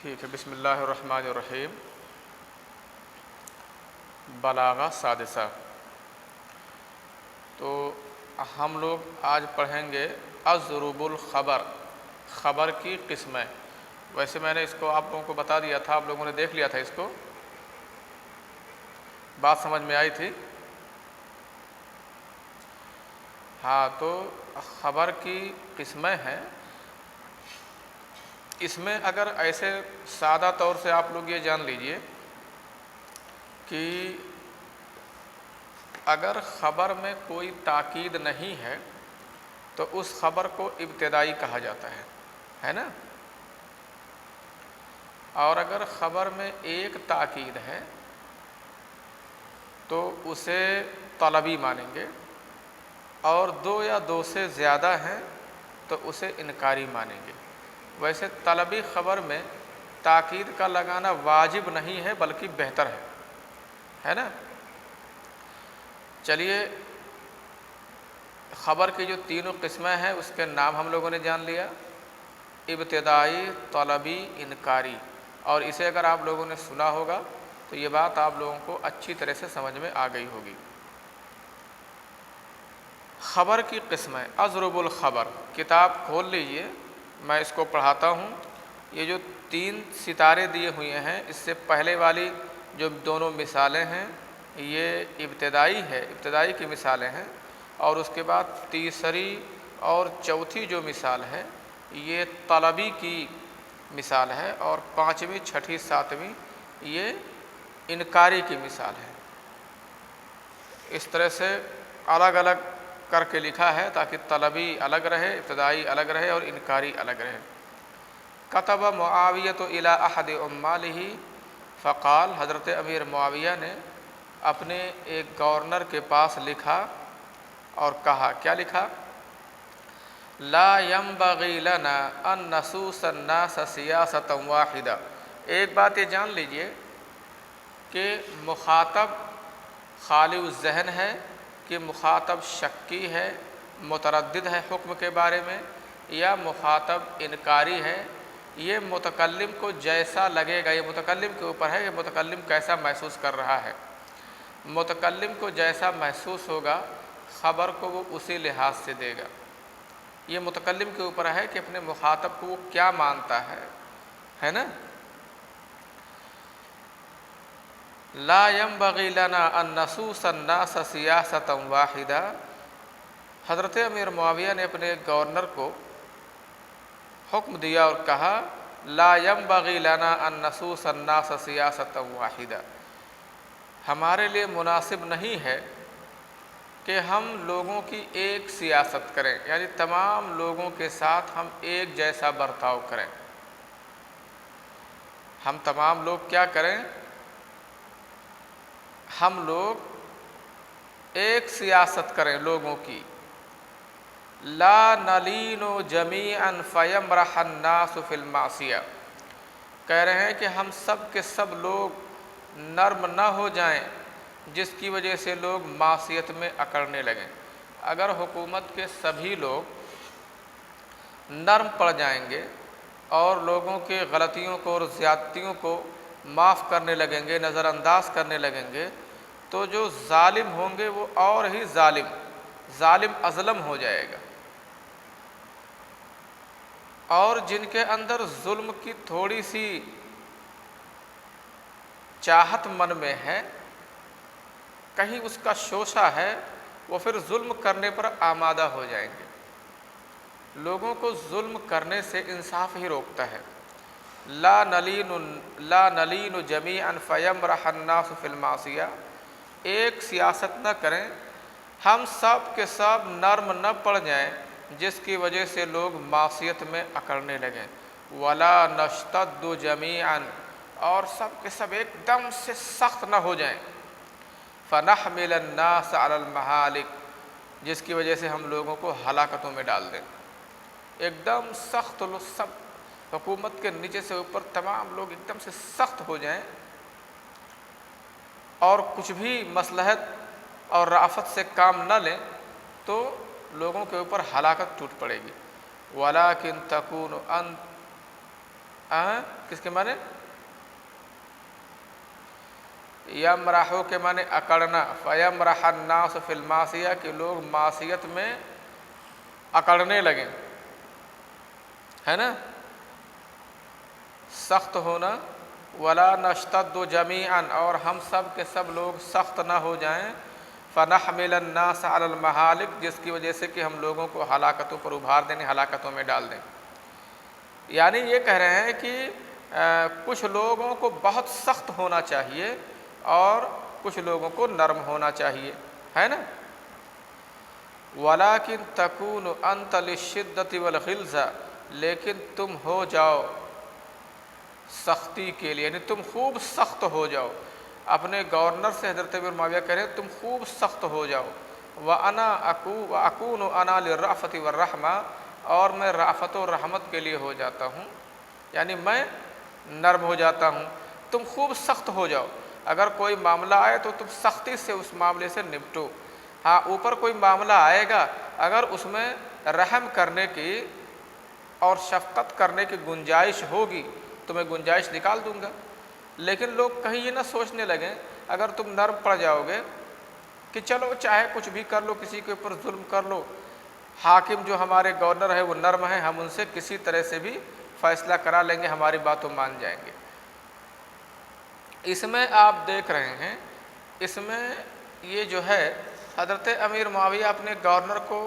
ٹھیک ہے، بسم اللہ الرحمن الرحیم۔ بلاغہ سادسہ۔ تو ہم لوگ آج پڑھیں گے اضرب الخبر، خبر کی قسمیں۔ ویسے میں نے اس کو آپ لوگوں کو بتا دیا تھا، آپ لوگوں نے دیکھ لیا تھا، اس کو بات سمجھ میں آئی تھی؟ ہاں، تو خبر کی قسمیں ہیں۔ اس میں اگر ایسے سادہ طور سے آپ لوگ یہ جان لیجئے کہ اگر خبر میں کوئی تاکید نہیں ہے تو اس خبر کو ابتدائی کہا جاتا ہے نا؟ اور اگر خبر میں ایک تاکید ہے تو اسے طلبی مانیں گے، اور دو یا دو سے زیادہ ہیں تو اسے انکاری مانیں گے۔ ویسے طلبی خبر میں تاکید کا لگانا واجب نہیں ہے بلکہ بہتر ہے نا؟ چلیے، خبر کی جو تینوں قسمیں ہیں اس کے نام ہم لوگوں نے جان لیا: ابتدائی، طلبی، انکاری۔ اور اسے اگر آپ لوگوں نے سنا ہوگا تو یہ بات آپ لوگوں کو اچھی طرح سے سمجھ میں آ گئی ہوگی۔ خبر کی قسمیں، اضرب الخبر۔ کتاب کھول لیجئے، میں اس کو پڑھاتا ہوں۔ یہ جو 3 ستارے دیے ہوئے ہیں، اس سے پہلے والی جو دونوں مثالیں ہیں یہ ابتدائی ہے، ابتدائی کی مثالیں ہیں، اور اس کے بعد تیسری اور چوتھی جو مثال ہے یہ طلبی کی مثال ہے، اور 5ویں، 6ٹھی، 7ویں یہ انکاری کی مثال ہے۔ اس طرح سے الگ الگ کر کے لکھا ہے تاکہ طلبی الگ رہے، ابتدائی الگ رہے اور انکاری الگ رہے۔ کتب معاویۃ الی احد عمالہ فقال، حضرت امیر معاویہ نے اپنے ایک گورنر کے پاس لکھا اور کہا، کیا لکھا؟ لا ينبغي لنا ان نسوس الناس سیاسۃ واحدہ۔ ایک بات یہ جان لیجئے کہ مخاطب خالی الذہن ہے کہ مخاطب شکی ہے، متردد ہے حکم کے بارے میں، یا مخاطب انکاری ہے، یہ متکلم کو جیسا لگے گا، یہ متکلم کے اوپر ہے کہ متکلم کیسا محسوس کر رہا ہے۔ متکلم کو جیسا محسوس ہوگا خبر کو وہ اسی لحاظ سے دے گا۔ یہ متکلم کے اوپر ہے کہ اپنے مخاطب کو وہ کیا مانتا ہے نا؟ لا ينبغي لنا ان نسوس الناس سیاسۃ واحدہ۔ حضرت امیر معاویہ نے اپنے گورنر کو حکم دیا اور کہا، لا ينبغي لنا ان نسوس الناس سیاسۃ واحدہ، ہمارے لیے مناسب نہیں ہے کہ ہم لوگوں کی ایک سیاست کریں، یعنی تمام لوگوں کے ساتھ ہم ایک جیسا برتاؤ کریں۔ ہم تمام لوگ کیا کریں؟ ہم لوگ ایک سیاست کریں لوگوں کی۔ لا نلین جمیعا فیمرح الناس فی المعصیہ، کہہ رہے ہیں کہ ہم سب کے سب لوگ نرم نہ ہو جائیں جس کی وجہ سے لوگ معصیت میں اکڑنے لگیں۔ اگر حکومت کے سبھی لوگ نرم پڑ جائیں گے اور لوگوں کے غلطیوں کو اور زیادتیوں کو معاف کرنے لگیں گے، نظر انداز کرنے لگیں گے، تو جو ظالم ہوں گے وہ اور ہی ظالم اظلم ہو جائے گا، اور جن کے اندر ظلم کی تھوڑی سی چاہت من میں ہے، کہیں اس کا شوشہ ہے، وہ پھر ظلم کرنے پر آمادہ ہو جائیں گے۔ لوگوں کو ظلم کرنے سے انصاف ہی روکتا ہے۔ لا نلین جمیعا فیمرح الناس فی المعصیہ، ایک سیاست نہ کریں، ہم سب کے سب نرم نہ پڑ جائیں جس کی وجہ سے لوگ معصیت میں اکڑنے لگیں۔ ولا نشتد جمیعا، اور سب کے سب ایک دم سے سخت نہ ہو جائیں۔ فنحمل الناس علی المہالک، جس کی وجہ سے ہم لوگوں کو ہلاکتوں میں ڈال دیں۔ ایک دم سخت سب حکومت کے نیچے سے اوپر تمام لوگ ایک دم سے سخت ہو جائیں اور کچھ بھی مصلحت اور رأفت سے کام نہ لیں تو لوگوں کے اوپر ہلاکت ٹوٹ پڑے گی۔ وَلَٰكِن تَكُونُ کس کے معنی؟ یمرحو کے معنی اکڑنا، فیمرح الناس فی المعصیہ کہ لوگ معصیت میں اکڑنے لگیں، ہے نا، سخت ہونا۔ ولا نشتد جمیعا اور ہم سب کے سب لوگ سخت نہ ہو جائیں، فنحمل الناس علی المہالک جس کی وجہ سے کہ ہم لوگوں کو ہلاکتوں پر ابھار دیں، ہلاکتوں میں ڈال دیں۔ یعنی یہ کہہ رہے ہیں کہ کچھ لوگوں کو بہت سخت ہونا چاہیے اور کچھ لوگوں کو نرم ہونا چاہیے، ہے نا۔ وَلَٰكِن تَكُونُ أَنْتَ لِلشِّدَّةِ وَالْغِلْظَةِ لیکن تم ہو جاؤ سختی کے لیے، یعنی تم خوب سخت ہو جاؤ۔ اپنے گورنر سے حضرت امیر معاویہ کہہ رہے ہیں تم خوب سخت ہو جاؤ۔ وَأَكُونُ أَنَا لِلرَّأْفَةِ وَالرَّحْمَةِ اور میں رأفت و رحمت کے لیے ہو جاتا ہوں، یعنی میں نرم ہو جاتا ہوں۔ تم خوب سخت ہو جاؤ، اگر کوئی معاملہ آئے تو تم سختی سے اس معاملے سے نپٹو۔ ہاں اوپر کوئی معاملہ آئے گا، اگر اس میں رحم کرنے کی اور شفقت کرنے کی گنجائش ہوگی تو میں گنجائش نکال دوں گا۔ لیکن لوگ کہیں یہ نہ سوچنے لگیں اگر تم نرم پڑ جاؤ گے کہ چلو چاہے کچھ بھی کر لو، کسی کے اوپر ظلم کر لو، حاکم جو ہمارے گورنر ہے وہ نرم ہے، ہم ان سے کسی طرح سے بھی فیصلہ کرا لیں گے، ہماری باتوں مان جائیں گے۔ اس میں آپ دیکھ رہے ہیں، اس میں یہ جو ہے حضرت امیر معاویہ اپنے گورنر کو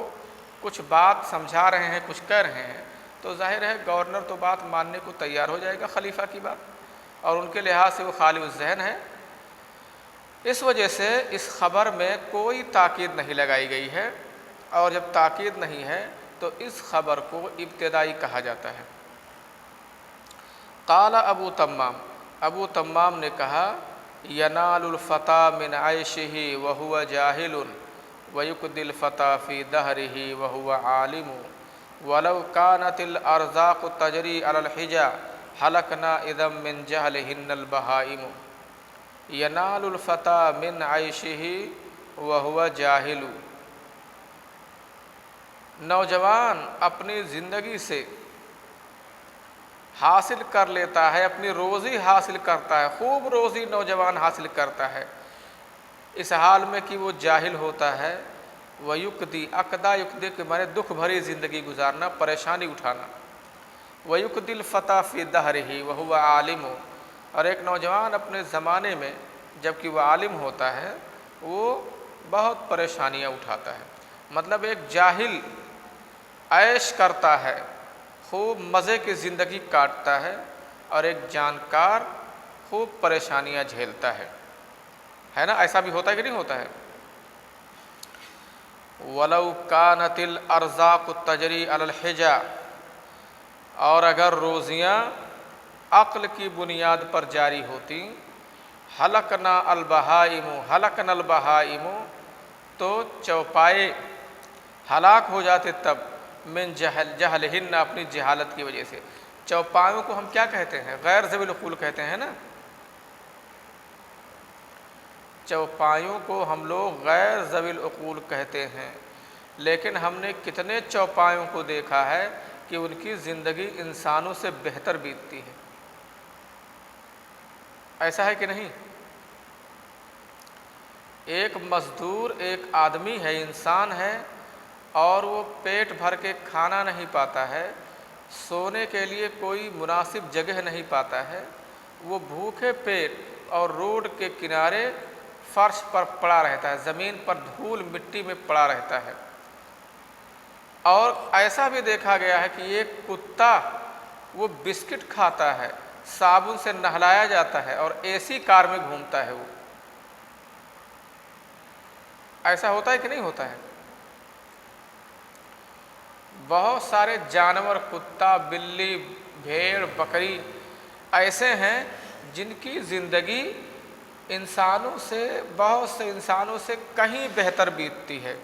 کچھ بات سمجھا رہے ہیں، کچھ کہہ رہے ہیں، تو ظاہر ہے گورنر تو بات ماننے کو تیار ہو جائے گا خلیفہ کی بات، اور ان کے لحاظ سے وہ خالی الذہن ہے۔ اس وجہ سے اس خبر میں کوئی تاکید نہیں لگائی گئی ہے، اور جب تاکید نہیں ہے تو اس خبر کو ابتدائی کہا جاتا ہے۔ قال ابو تمام، ابو تمام نے کہا ینال الفتى من عیشہ وہو جاہل ویقضی الفتى فی دہرہ وہو عالم ولو کانت الارزاق تجری علی الحجا ہلکنا اذا من جہلہن البہائم۔ ینال الفتى من عیشہ وہو جاہل، نوجوان اپنی زندگی سے حاصل کر لیتا ہے، اپنی روزی حاصل کرتا ہے، خوب روزی نوجوان حاصل کرتا ہے اس حال میں کہ وہ جاہل ہوتا ہے۔ وَيُقْدِي اقدا یقدی کے معنی دکھ بھری زندگی گزارنا، پریشانی اٹھانا۔ وَيُقْدِي الْفَتَى فِي دَهْرِهِ وَهُوَ عَالِمٌ اور ایک نوجوان اپنے زمانے میں جب کہ وہ عالم ہوتا ہے وہ بہت پریشانیاں اٹھاتا ہے۔ مطلب ایک جاہل عیش کرتا ہے، خوب مزے کی زندگی کاٹتا ہے، اور ایک جانکار خوب پریشانیاں جھیلتا ہے نا، ایسا بھی ہوتا ہے کہ نہیں ہوتا ہے؟ وَلَوْ كَانَتِ الْأَرْزَاقُ تَجْرِي عَلَى الْحِجَا اور اگر روزیاں عقل کی بنیاد پر جاری ہوتی، ہلکنا البہائم، ہلکنا البہائم تو چوپائے ہلاک ہو جاتے، تب من جہلہن اپنی جہالت کی وجہ سے۔ چوپایوں کو ہم کیا کہتے ہیں؟ غیر ذوی العقول کہتے ہیں نا، چوپایوں کو ہم لوگ غیر ذوی العقول کہتے ہیں، لیکن ہم نے کتنے چوپایوں کو دیکھا ہے کہ ان کی زندگی انسانوں سے بہتر بیتتی ہے، ایسا ہے کہ نہیں؟ ایک مزدور، ایک آدمی ہے، انسان ہے، اور وہ پیٹ بھر کے کھانا نہیں پاتا ہے، سونے کے لیے کوئی مناسب جگہ نہیں پاتا ہے، وہ بھوکے پیٹ اور روڈ کے کنارے فرش پر پڑا رہتا ہے، زمین پر دھول مٹی میں پڑا رہتا ہے۔ اور ایسا بھی دیکھا گیا ہے کہ ایک کتا وہ بسکٹ کھاتا ہے، صابن سے نہلایا جاتا ہے اور اے سی کار میں گھومتا ہے وہ، ایسا ہوتا ہے کہ نہیں ہوتا ہے؟ بہت سارے جانور، کتا، بلی، بھیڑ، بکری ایسے ہیں جن کی زندگی انسانوں سے، بہت سے انسانوں سے کہیں بہتر بیتتی ہے۔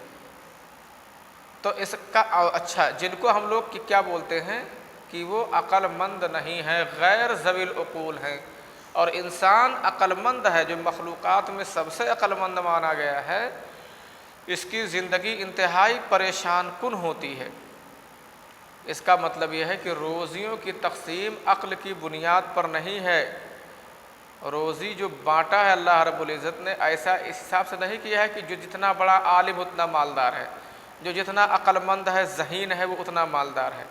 تو اس کا اچھا، جن کو ہم لوگ کیا بولتے ہیں کہ وہ عقل مند نہیں ہیں، غیر ذوی العقول ہیں، اور انسان عقل مند ہے، جو مخلوقات میں سب سے عقل مند مانا گیا ہے، اس کی زندگی انتہائی پریشان کن ہوتی ہے۔ اس کا مطلب یہ ہے کہ روزیوں کی تقسیم عقل کی بنیاد پر نہیں ہے۔ روزی جو بانٹا ہے اللہ رب العزت نے، ایسا اس حساب سے نہیں کیا ہے کہ جو جتنا بڑا عالم اتنا مالدار ہے، جو جتنا عقل مند ہے، ذہین ہے، وہ اتنا مالدار ہے،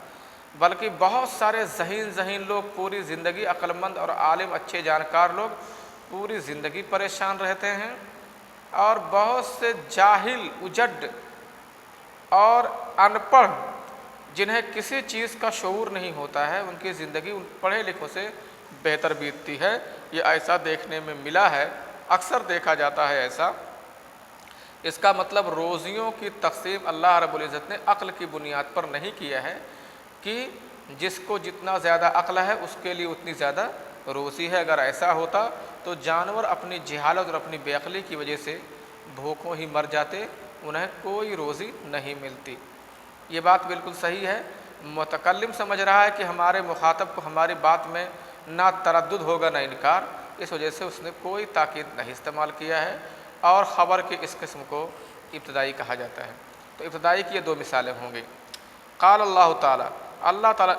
بلکہ بہت سارے ذہین لوگ پوری زندگی، عقل مند اور عالم اچھے جانکار لوگ پوری زندگی پریشان رہتے ہیں، اور بہت سے جاہل، اجڈ اور ان پڑھ جنہیں کسی چیز کا شعور نہیں ہوتا ہے، ان کی زندگی ان پڑھے لکھوں سے بہتر بیتتی ہے۔ یہ ایسا دیکھنے میں ملا ہے، اکثر دیکھا جاتا ہے ایسا۔ اس کا مطلب روزیوں کی تقسیم اللہ رب العزت نے عقل کی بنیاد پر نہیں کیا ہے کہ جس کو جتنا زیادہ عقل ہے اس کے لیے اتنی زیادہ روزی ہے۔ اگر ایسا ہوتا تو جانور اپنی جہالت اور اپنی بے عقلی کی وجہ سے بھوکوں ہی مر جاتے، انہیں کوئی روزی نہیں ملتی۔ یہ بات بالکل صحیح ہے۔ متکلم سمجھ رہا ہے کہ ہمارے مخاطب کو ہماری بات میں نہ تردد ہوگا نہ انکار، اس وجہ سے اس نے کوئی تاکید نہیں استعمال کیا ہے، اور خبر کے اس قسم کو ابتدائی کہا جاتا ہے۔ تو ابتدائی کی یہ دو مثالیں ہوں گی۔ قال اللہ تعالیٰ، اللہ تعالیٰ،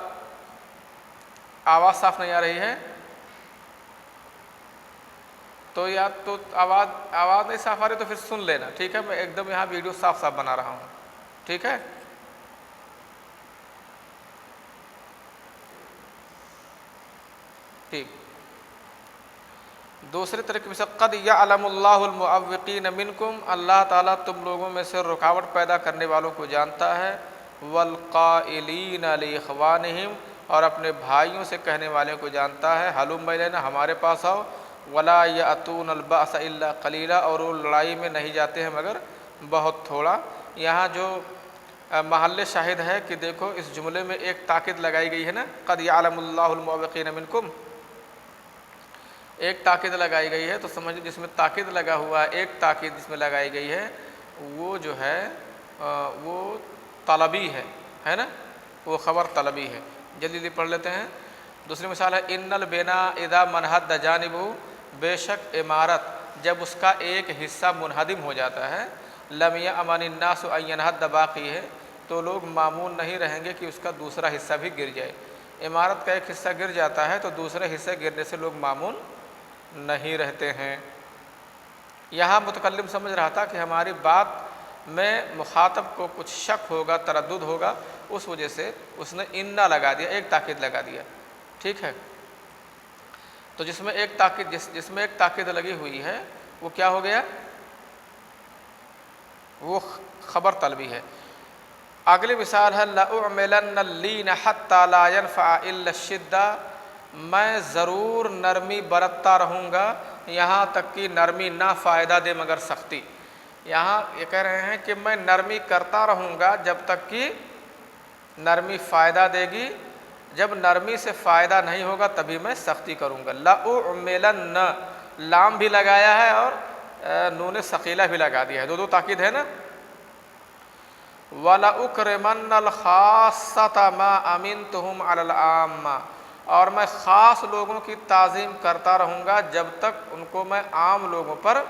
آواز صاف نہیں آ رہی ہے تو یا تو آواز نہیں صاف آ رہی تو پھر سن لینا، ٹھیک ہے؟ میں ایک دم یہاں ویڈیو صاف بنا رہا ہوں، ٹھیک ہے؟ ٹھیک۔ دوسرے طریقے سے قد یعلم اللہ المعوقین منکم، اللہ تعالیٰ تم لوگوں میں سے رکاوٹ پیدا کرنے والوں کو جانتا ہے، والقائلین لاخوانہم، اور اپنے بھائیوں سے کہنے والوں کو جانتا ہے، ہلم الینا، ہمارے پاس آؤ، ولا یأتون البأس الا قلیلا، اور وہ لڑائی میں نہیں جاتے ہیں مگر بہت تھوڑا۔ یہاں جو محل شاہد ہے کہ دیکھو اس جملے میں ایک تاکید لگائی گئی ہے نا، قد یعلم اللہ المعوقین منکم، ایک تاکید لگائی گئی ہے، تو سمجھ جس میں تاکید لگا ہوا ہے، ایک تاکید جس میں لگائی گئی ہے وہ جو ہے وہ طلبی ہے نا، وہ خبر طلبی ہے۔ جلدی جلدی پڑھ لیتے ہیں۔ دوسری مثال ہے ان البنا اذا منحد جانبہ، بے شک عمارت جب اس کا ایک حصہ منہدم ہو جاتا ہے، لم یأمن الناس ان ینہد باقیہ، تو لوگ مامون نہیں رہیں گے کہ اس کا دوسرا حصہ بھی گر جائے۔ عمارت کا ایک حصہ گر جاتا ہے تو دوسرے حصے گرنے سے لوگ مامون نہیں رہتے ہیں۔ یہاں متکلم سمجھ رہا تھا کہ ہماری بات میں مخاطب کو کچھ شک ہوگا، تردد ہوگا، اس وجہ سے اس نے انا لگا دیا، ایک تاکید لگا دیا، ٹھیک ہے؟ تو جس میں ایک تاکید لگی ہوئی ہے وہ کیا ہو گیا؟ وہ خبر طلبی ہے۔ اگلی مثال ہے لأعملن اللین حتی لا ينفع الا الشدہ، میں ضرور نرمی برتتا رہوں گا یہاں تک کہ نرمی نہ فائدہ دے مگر سختی۔ یہاں یہ کہہ رہے ہیں کہ میں نرمی کرتا رہوں گا جب تک کہ نرمی فائدہ دے گی، جب نرمی سے فائدہ نہیں ہوگا تبھی میں سختی کروں گا۔ لأعملن، لام بھی لگایا ہے اور نون ثقیلہ بھی لگا دیا ہے، دو تاکید ہے نا۔ وَلَأُكْرِمَنَّ الْخَاصَّةَ مَا أَمِنْتُهُمْ عَلَى الْعَامَّةِ، اور میں خاص لوگوں کی تعظیم کرتا رہوں گا جب تک ان کو میں عام لوگوں پر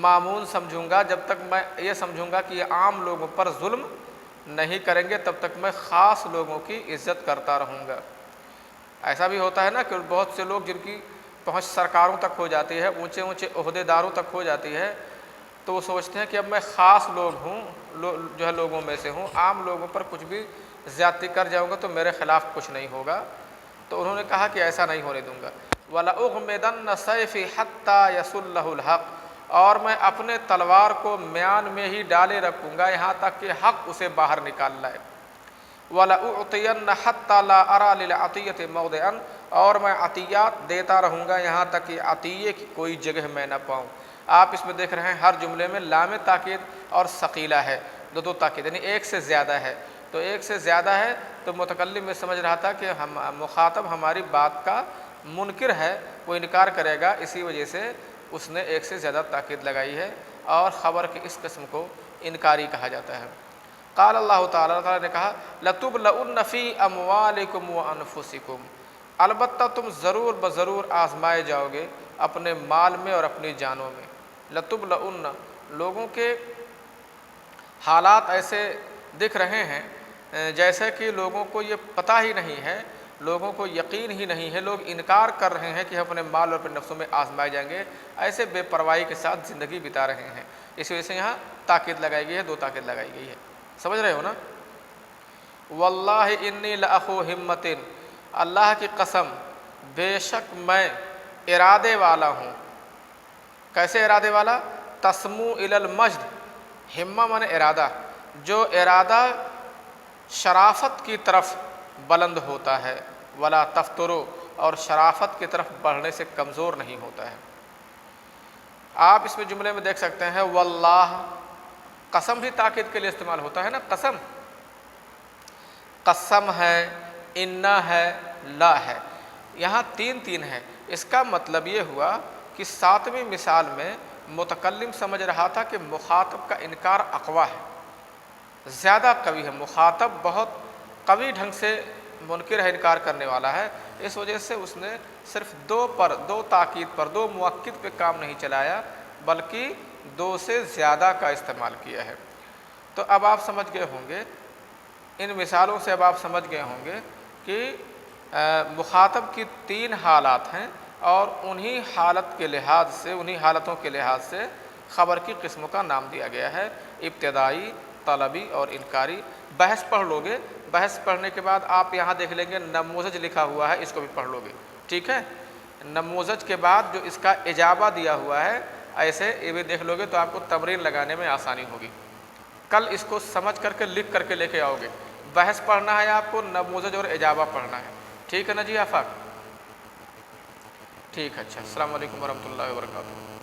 مامون سمجھوں گا، جب تک میں یہ سمجھوں گا کہ یہ عام لوگوں پر ظلم نہیں کریں گے، تب تک میں خاص لوگوں کی عزت کرتا رہوں گا۔ ایسا بھی ہوتا ہے نا کہ بہت سے لوگ جن کی پہنچ سرکاروں تک ہو جاتی ہے، اونچے اونچے عہدے داروں تک ہو جاتی ہے، تو وہ سوچتے ہیں کہ اب میں خاص لوگ ہوں، جو ہے لوگوں میں سے ہوں، عام لوگوں پر کچھ بھی زیادتی کر جاؤں گا تو میرے خلاف کچھ نہیں ہوگا۔ تو انہوں نے کہا کہ ایسا نہیں ہونے دوں گا۔ وَلَأُغْمِدَنَّ سَيْفِي حَتَّى يَسُلَّهُ الْحَقُّ، اور میں اپنے تلوار کو میان میں ہی ڈالے رکھوں گا یہاں تک کہ حق اسے باہر نکال لائے۔ وَلَأُعْطِيَنَّ حَتَّى لَا أَرَى لِلْعَطِيَّةِ مَوْضِعًا، اور میں عطیات دیتا رہوں گا یہاں تک کہ عطیے کی کوئی جگہ میں نہ پاؤں۔ آپ اس میں دیکھ رہے ہیں ہر جملے میں لام تاکید اور ثقیلہ ہے، دو تاکید، یعنی ایک سے زیادہ ہے۔ تو ایک سے زیادہ ہے تو متکلم میں سمجھ رہا تھا کہ مخاطب ہماری بات کا منکر ہے، وہ انکار کرے گا، اسی وجہ سے اس نے ایک سے زیادہ تاکید لگائی ہے، اور خبر کے اس قسم کو انکاری کہا جاتا ہے۔ قال اللہ تعالیٰ، اللہ تعالیٰ نے کہا لَتُبْلَؤُنَّ فِي أَمْوَالِكُمْ وَأَنفُسِكُمْ، البتہ تم ضرور بضرور آزمائے جاؤ گے اپنے مال میں اور اپنی جانوں میں۔ لَتُبْلَؤُنَّ، لوگوں کے حالات ایسے دکھ رہے ہیں جیسا کہ لوگوں کو یہ پتہ ہی نہیں ہے، لوگوں کو یقین ہی نہیں ہے، لوگ انکار کر رہے ہیں کہ ہم اپنے مال اور اپنے نفسوں میں آزمائے جائیں گے، ایسے بے پرواہی کے ساتھ زندگی بتا رہے ہیں۔ اس وجہ سے یہاں تاکید لگائی گئی ہے، 2 تاکید لگائی گئی ہے، سمجھ رہے ہو نا؟ واللہ انی لاخو ہمت، اللہ کی قسم بے شک میں ارادے والا ہوں۔ کیسے ارادے والا؟ تسمو الی المجد، ہمہ مانے ارادہ، جو ارادہ شرافت کی طرف بلند ہوتا ہے، ولا تفترو، اور شرافت کی طرف بڑھنے سے کمزور نہیں ہوتا ہے۔ آپ اس میں جملے میں دیکھ سکتے ہیں واللہ، قسم بھی تاکید کے لیے استعمال ہوتا ہے نا، قسم، قسم ہے، انا ہے، لا ہے، یہاں 3 ہے۔ اس کا مطلب یہ ہوا کہ 7ویں مثال میں متکلم سمجھ رہا تھا کہ مخاطب کا انکار اقوی ہے، زیادہ قوی ہے، مخاطب بہت قوی ڈھنگ سے منکر ہے، انکار کرنے والا ہے، اس وجہ سے اس نے صرف 2 تاکید پر، 2 مؤکد پہ کام نہیں چلایا، بلکہ 2 سے زیادہ کا استعمال کیا ہے۔ تو اب آپ سمجھ گئے ہوں گے، ان مثالوں سے اب آپ سمجھ گئے ہوں گے کہ مخاطب کی 3 حالات ہیں، اور انہی حالت کے لحاظ سے، انہی حالتوں کے لحاظ سے خبر کی قسموں کا نام دیا گیا ہے، ابتدائی، طلبی اور انکاری۔ بحث پڑھ لو گے، بحث پڑھنے کے بعد آپ یہاں دیکھ لیں گے نموذج لکھا ہوا ہے، اس کو بھی پڑھ لو گے، ٹھیک ہے؟ نموذج کے بعد جو اس کا اجابہ دیا ہوا ہے، ایسے یہ بھی دیکھ لو گے تو آپ کو تمرین لگانے میں آسانی ہوگی۔ کل اس کو سمجھ کر کے لکھ کر کے لے کے آؤ گے۔ بحث پڑھنا ہے آپ کو، نموذج اور اجابہ پڑھنا ہے، ٹھیک ہے نا جی آفاق؟ ٹھیک ہے، اچھا، السلام علیکم ورحمۃ اللہ وبرکاتہ۔